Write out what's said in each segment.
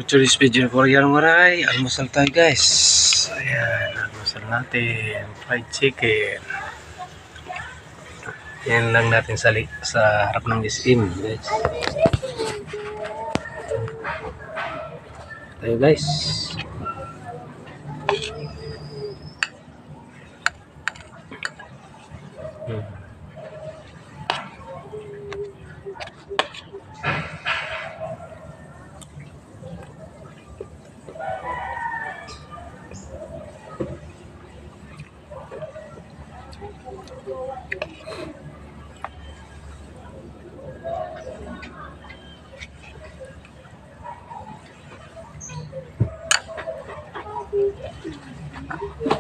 Today's video for yan maray. Almusal tayo guys. Ayan, almusal natin. Fried chicken. Yan lang natin sa harap ng SM guys. Tayo guys.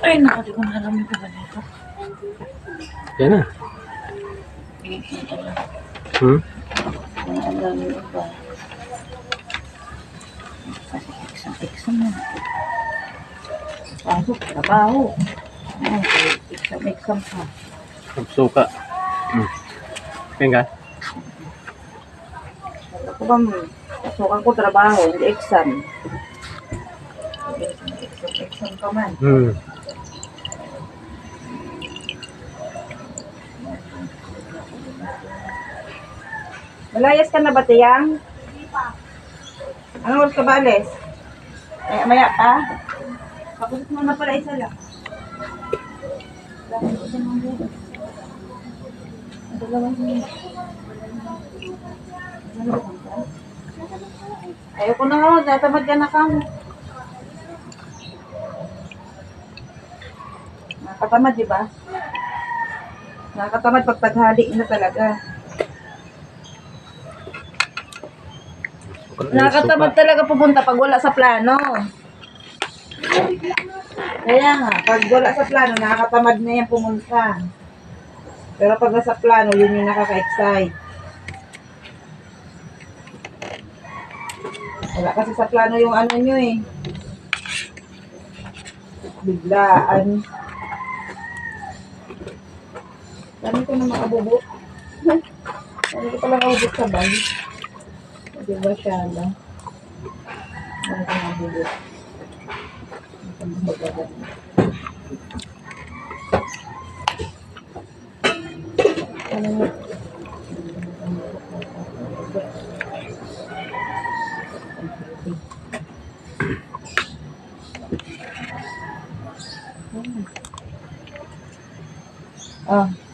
Ay, naku, di ko na alam yung ba nito. Yan na. Alam yung ba? Kasi exam na. Pasok, trabaho. Ay, exam pa. Suka. Yan ka? Ako ba mo? Pasukan ko trabaho, hindi exam. Exam ka man. Malayas ka na ba, Tiyang? Ano oras ka ba, alis? Ay, maya pa? Pakulit mo na pala isa lang. Ayoko na nga, tatamad ka na ka. Nakakatamad, di ba? Nakakatamad pag taghali na talaga. Nakakatamad talaga pupunta pag wala sa plano. Kaya nga, pag wala sa plano, nakakatamad na yan pumunta. Pero pag nasa plano, yun yung nakaka-excite. Wala kasi sa plano yung ano nyo eh. Biglaan. Dami ko na makabubot. Dami ko palang abubot sa bag. Diba siya lang? Dami ko makabubot. Ano mo?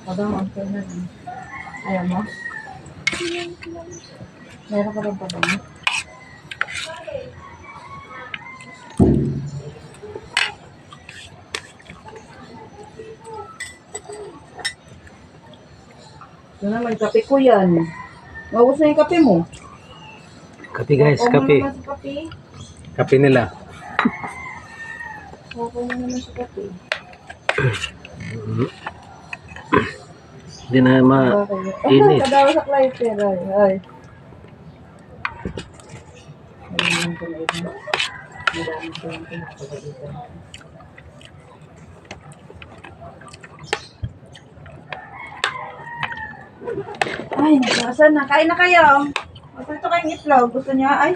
Padang ang na rin. Ayaw mo? Meron ka rin padang mo? Ito naman, kape ko yan. Maubos na yung kape mo. Kape guys, kape. Kape nila. Okay na naman sa kape. Hindi na mainit. Kadawa sa lighter. Ay. Ay, nagkasan na. Kain na kayo. Ito kayong itlog. Gusto niya? Ay.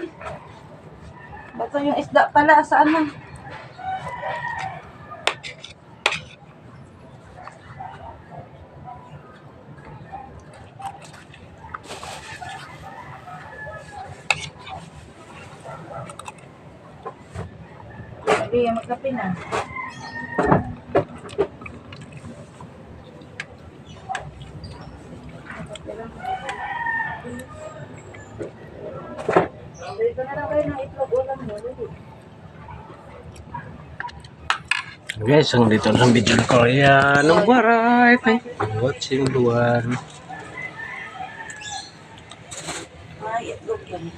Bato yung isda pala. Saan na? Sige, magkape na. Dito na lang kayo ng itlog ulam mo. Guys, ang dito ng video ko. Ayan, ang baray. Thank you for watching, Luan. Ay, itlog yan.